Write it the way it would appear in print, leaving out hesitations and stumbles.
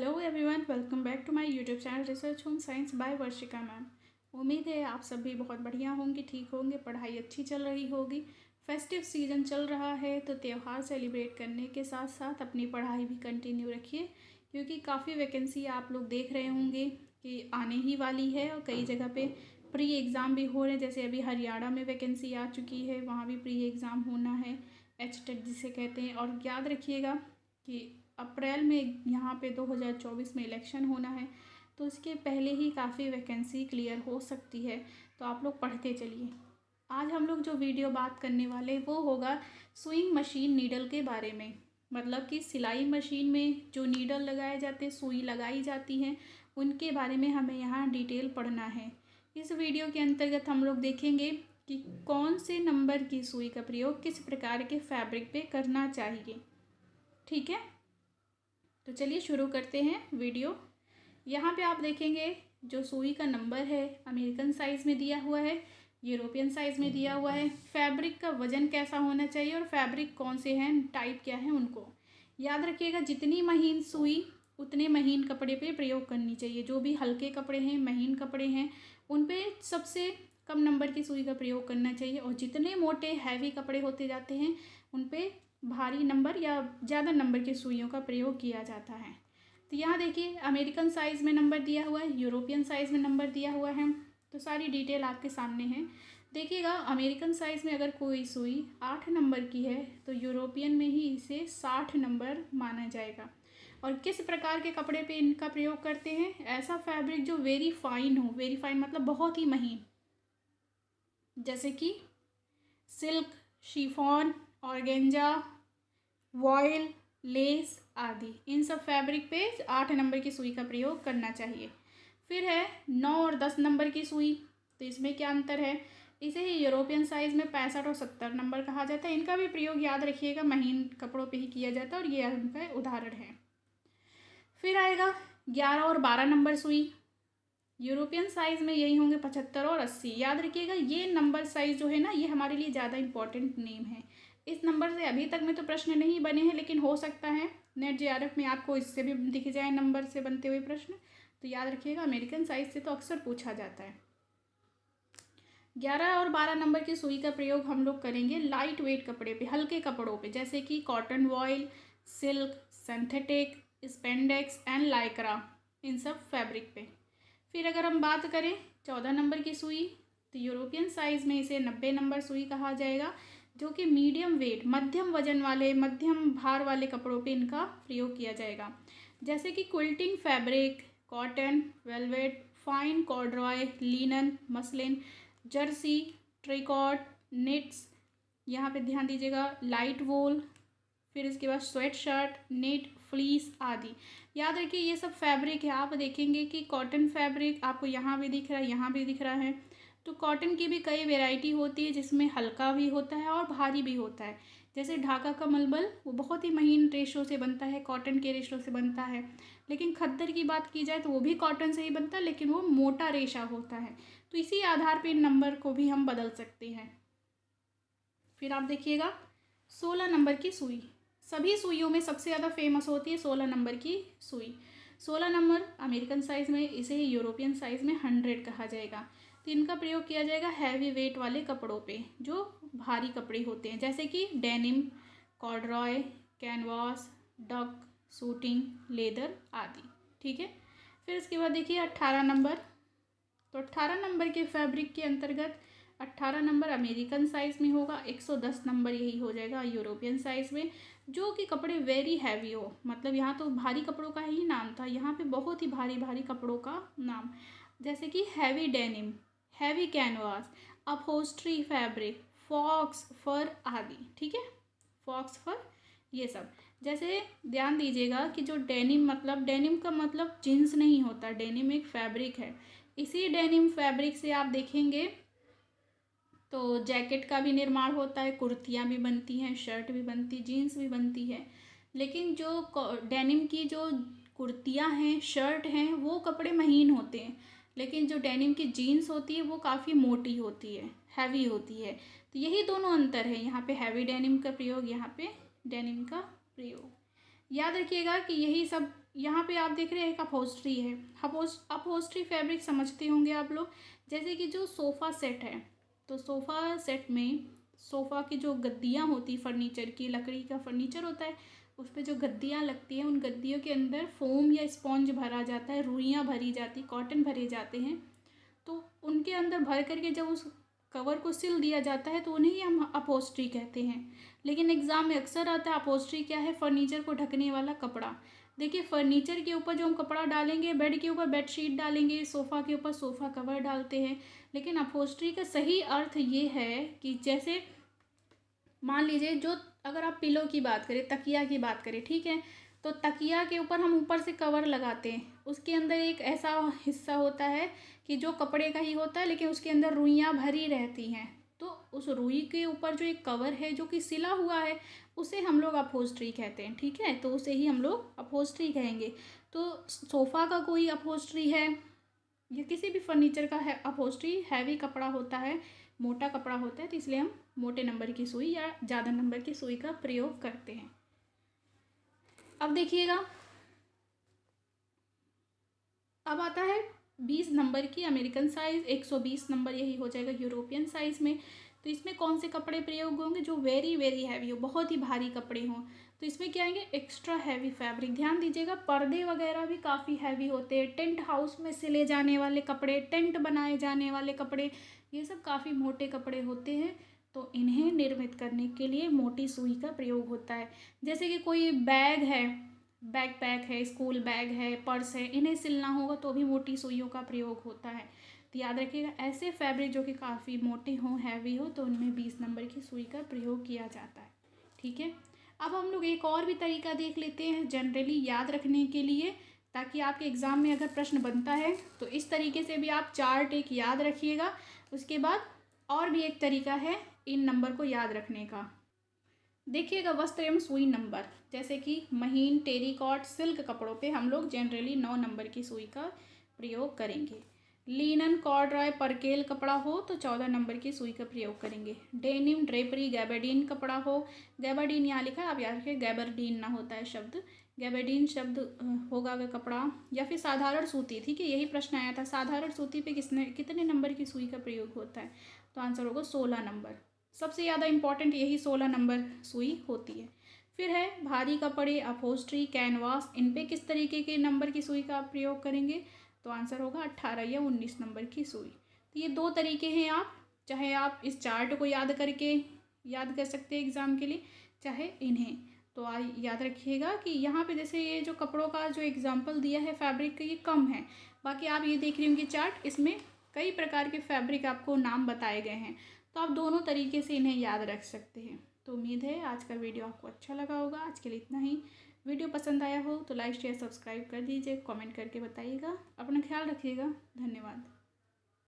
Hello everyone, welcome back to my YouTube channel research home science by Varshika ma'am. उम्मीद है आप सभी बहुत बढ़िया होंगे, ठीक होंगे, पढ़ाई अच्छी चल रही होगी। फेस्टिव सीजन चल रहा है तो त्यौहार सेलिब्रेट करने के साथ साथ अपनी पढ़ाई भी कंटिन्यू रखिए, क्योंकि काफ़ी वैकेंसी आप लोग देख रहे होंगे कि आने ही वाली है और कई जगह पे प्री एग्ज़ाम भी हो रहे हैं। जैसे अभी हरियाणा में वैकेंसी आ चुकी है, वहाँ भी प्री एग्ज़ाम होना है, एचटेट जिसे कहते हैं। और याद रखिएगा कि अप्रैल में यहाँ पे 2024 में इलेक्शन होना है, तो इसके पहले ही काफ़ी वैकेंसी क्लियर हो सकती है, तो आप लोग पढ़ते चलिए। आज हम लोग जो वीडियो बात करने वाले वो होगा सुइंग मशीन नीडल के बारे में। मतलब कि सिलाई मशीन में जो नीडल लगाए जाते हैं, सुई लगाई जाती हैं, उनके बारे में हमें यहाँ डिटेल पढ़ना है। इस वीडियो के अंतर्गत हम लोग देखेंगे कि कौन से नंबर की सुई का प्रयोग किस प्रकार के फैब्रिक पे करना चाहिए। ठीक है, तो चलिए शुरू करते हैं वीडियो। यहाँ पे आप देखेंगे जो सुई का नंबर है अमेरिकन साइज़ में दिया हुआ है, यूरोपियन साइज़ में दिया हुआ है। फैब्रिक का वजन कैसा होना चाहिए और फैब्रिक कौन से हैं, टाइप क्या है, उनको याद रखिएगा। जितनी महीन सुई उतने महीन कपड़े पे प्रयोग करनी चाहिए। जो भी हल्के कपड़े हैं, महीन कपड़े हैं, उन पे सबसे कम नंबर की सुई का प्रयोग करना चाहिए। और जितने मोटे हैवी कपड़े होते जाते हैं उन पे भारी नंबर या ज़्यादा नंबर की सुइयों का प्रयोग किया जाता है। तो यहाँ देखिए अमेरिकन साइज़ में नंबर दिया हुआ है, यूरोपियन साइज़ में नंबर दिया हुआ है, तो सारी डिटेल आपके सामने है। देखिएगा अमेरिकन साइज़ में अगर कोई सुई 8 नंबर की है तो यूरोपियन में ही इसे 60 नंबर माना जाएगा। और किस प्रकार के कपड़े पे इनका प्रयोग करते हैं, ऐसा फैब्रिक जो वेरी फाइन हो, वेरी फाइन मतलब बहुत ही महीन, जैसे कि silk, chiffon, organza, vial, less आदि, इन सब फैब्रिक पे 8 नंबर की सुई का प्रयोग करना चाहिए। फिर है 9 और 10 नंबर की सुई, तो इसमें क्या अंतर है। इसे ही यूरोपियन साइज़ में 65 और 70 नंबर कहा जाता है। इनका भी प्रयोग याद रखिएगा महीन कपड़ों पे ही किया जाता है, और ये उनका उदाहरण है। फिर आएगा 11 और 12 नंबर सुई। यूरोपियन साइज़ में यही होंगे 75 और 80। याद रखिएगा ये नंबर साइज़ जो है ना, ये हमारे लिए ज़्यादा इंपॉर्टेंट नेम है। इस नंबर से अभी तक में तो प्रश्न नहीं बने हैं, लेकिन हो सकता है नेट जेआरएफ में आपको इससे भी दिख जाए नंबर से बनते हुए प्रश्न। तो याद रखिएगा अमेरिकन साइज़ से तो अक्सर पूछा जाता है। 11 और 12 नंबर की सुई का प्रयोग हम लोग करेंगे लाइट वेट कपड़े पे, हल्के कपड़ों पे, जैसे कि cotton voile, silk, synthetic, spandex and Lycra, इन सब फैब्रिक पे। फिर अगर हम बात करें 14 नंबर की सुई, तो यूरोपियन साइज़ में इसे 90 नंबर सुई कहा जाएगा, जो कि मीडियम वेट, मध्यम वजन वाले, मध्यम भार वाले कपड़ों पे इनका प्रयोग किया जाएगा, जैसे कि quilting fabric, cotton, velvet, fine corduroy, linen, muslin, jersey, tricot, knits, यहाँ पे ध्यान दीजिएगा, लाइट वूल, फिर इसके बाद स्वेट शर्ट, नेट, फ्लीस आदि। याद रखिए ये सब फैब्रिक है। आप देखेंगे कि कॉटन फैब्रिक आपको यहाँ भी दिख रहा है, यहाँ भी दिख रहा है। तो कॉटन की भी कई वैरायटी होती है, जिसमें हल्का भी होता है और भारी भी होता है। जैसे ढाका का मलमल, वो बहुत ही महीन रेशों से बनता है, कॉटन के रेशों से बनता है। लेकिन खद्दर की बात की जाए तो वो भी कॉटन से ही बनता है, लेकिन वो मोटा रेशा होता है। तो इसी आधार पर इन नंबर को भी हम बदल सकते हैं। फिर आप देखिएगा 16 नंबर की सुई, सभी सुइयों में सबसे ज़्यादा फेमस होती है 16 नंबर की सुई। 16 नंबर अमेरिकन साइज़ में, इसे यूरोपियन साइज़ में 100 कहा जाएगा। तो इनका प्रयोग किया जाएगा हैवी वेट वाले कपड़ों पे, जो भारी कपड़े होते हैं, जैसे कि denim, corduroy, canvas, duck, suiting, leather आदि। ठीक है, फिर इसके बाद देखिए 18 नंबर। तो 18 नंबर के फैब्रिक के अंतर्गत 18 नंबर अमेरिकन साइज़ में होगा, 110 नंबर यही हो जाएगा यूरोपियन साइज़ में, जो कि कपड़े वेरी हैवी हो। मतलब यहाँ तो भारी कपड़ों का ही नाम था, यहाँ पे बहुत ही भारी भारी कपड़ों का नाम, जैसे कि heavy denim, heavy canvas, upholstery fabric, faux fur आदि। ठीक है, फॉक्स फर, ये सब। जैसे ध्यान दीजिएगा कि जो डेनिम, मतलब डेनिम का मतलब जीन्स नहीं होता, डेनिम एक फैब्रिक है। इसी डेनिम फैब्रिक से आप देखेंगे तो जैकेट का भी निर्माण होता है, कुर्तियाँ भी बनती हैं, शर्ट भी बनती, जीन्स भी बनती है। लेकिन जो डेनिम की जो कुर्तियाँ हैं, शर्ट हैं, वो कपड़े महीन होते हैं, लेकिन जो डेनिम की जीन्स होती है वो काफ़ी मोटी होती है, हैवी होती है। तो यही दोनों अंतर है, यहाँ पे हैवी डेनिम का प्रयोग, यहाँ पे डेनिम का प्रयोग। याद रखिएगा कि यही सब यहाँ पे आप देख रहे हैं एक अपहोस्ट्री है। अपहोस्ट्री फैब्रिक समझते होंगे आप लोग। जैसे कि जो सोफ़ा सेट है, तो सोफ़ा सेट में सोफ़ा की जो गद्दियाँ होती, फर्नीचर की, लकड़ी का फर्नीचर होता है, उस पे जो गद्दियाँ लगती हैं, उन गद्दियों के अंदर फ़ोम या स्पॉन्ज भरा जाता है, रुइयाँ भरी जाती, कॉटन भरे जाते हैं। तो उनके अंदर भर करके जब उस कवर को सिल दिया जाता है तो उन्हें ही हम अपहोस्ट्री कहते हैं। लेकिन एग्ज़ाम में अक्सर आता है अपहोस्ट्री क्या है, फर्नीचर को ढकने वाला कपड़ा। देखिए, फर्नीचर के ऊपर जो हम कपड़ा डालेंगे, बेड के ऊपर बेडशीट डालेंगे, सोफ़ा के ऊपर सोफ़ा कवर डालते हैं। लेकिन अपहोस्ट्री का सही अर्थ ये है कि जैसे मान लीजिए, जो अगर आप पिलो की बात करें, तकिया की बात करें, ठीक है, तो तकिया के ऊपर हम ऊपर से कवर लगाते हैं, उसके अंदर एक ऐसा हिस्सा होता है कि जो कपड़े का ही होता है, लेकिन उसके अंदर रुइयाँ भरी रहती हैं। तो उस रुई के ऊपर जो एक कवर है जो कि सिला हुआ है, उसे हम लोग अपहोस्ट्री कहते हैं, ठीक है, तो उसे ही हम लोग अपहोस्ट्री कहेंगे। तो सोफ़ा का कोई अपहोस्ट्री है या किसी भी फर्नीचर का है अपहोस्ट्री, हैवी कपड़ा होता है, मोटा कपड़ा होता है, तो इसलिए हम मोटे नंबर की सुई या ज़्यादा नंबर की सुई का प्रयोग करते हैं। अब देखिएगा, अब आता है 20 नंबर की अमेरिकन साइज़, 120 नंबर यही हो जाएगा यूरोपियन साइज़ में। तो इसमें कौन से कपड़े प्रयोग होंगे, जो वेरी वेरी हैवी हो, बहुत ही भारी कपड़े हों। तो इसमें क्या आएंगे, एक्स्ट्रा हैवी फैब्रिक। ध्यान दीजिएगा, पर्दे वगैरह भी काफ़ी हैवी होते हैं, टेंट हाउस में सिले जाने वाले कपड़े, टेंट बनाए जाने वाले कपड़े, ये सब काफ़ी मोटे कपड़े होते हैं। तो इन्हें निर्मित करने के लिए मोटी सुई का प्रयोग होता है। जैसे कि कोई बैग है, बैकपैक है, स्कूल बैग है, पर्स है, इन्हें सिलना होगा तो भी मोटी सुइयों का प्रयोग होता है। तो याद रखिएगा, ऐसे फैब्रिक जो कि काफ़ी मोटे हों, हैवी हो, तो उनमें 20 नंबर की सुई का प्रयोग किया जाता है, ठीक है। अब हम लोग एक और भी तरीका देख लेते हैं जनरली याद रखने के लिए, ताकि आपके एग्ज़ाम में अगर प्रश्न बनता है तो इस तरीके से भी आप चार्ट एक याद रखिएगा। उसके बाद और भी एक तरीका है इन नंबर को याद रखने का। देखिएगा, वस्त्र एवं सुई नंबर, जैसे कि महीन, टेरिकॉट, सिल्क कपड़ों पे हम लोग जनरली 9 नंबर की सुई का प्रयोग करेंगे। लिनन, कॉर्डराय, परकेल कपड़ा हो तो 14 नंबर की सुई का प्रयोग करेंगे। डेनिम, ड्रेपरी, गैबर्डीन कपड़ा हो, गैबर्डीन यहाँ लिखा है, आप याद रखिए गैबर्डीन ना होता है शब्द, गैबर्डीन शब्द होगा अगर कपड़ा, या फिर साधारण सूती, ठीक है, यही प्रश्न आया था, साधारण सूती पे कितने नंबर की सुई का प्रयोग होता है, तो आंसर होगा 16 नंबर। सबसे ज़्यादा इंपॉर्टेंट यही 16 नंबर सुई होती है। फिर है भारी कपड़े, अपहोस्ट्री, कैनवास, इन पे किस तरीके के नंबर की सुई का आप प्रयोग करेंगे, तो आंसर होगा 18 या 19 नंबर की सुई। तो ये 2 तरीके हैं, आप चाहे आप इस चार्ट को याद करके याद कर सकते हैं एग्ज़ाम के लिए, चाहे इन्हें। तो याद रखिएगा कि यहाँ पे जैसे ये जो कपड़ों का जो एग्जाम्पल दिया है फैब्रिक का, ये कम है। बाकी आप ये देख रही होंगी चार्ट, इसमें कई प्रकार के फैब्रिक आपको नाम बताए गए हैं, तो आप दोनों तरीके से इन्हें याद रख सकते हैं। तो उम्मीद है आज का वीडियो आपको अच्छा लगा होगा। आज के लिए इतना ही। वीडियो पसंद आया हो तो लाइक शेयर सब्सक्राइब कर दीजिए, कमेंट करके बताइएगा। अपना ख्याल रखिएगा। धन्यवाद।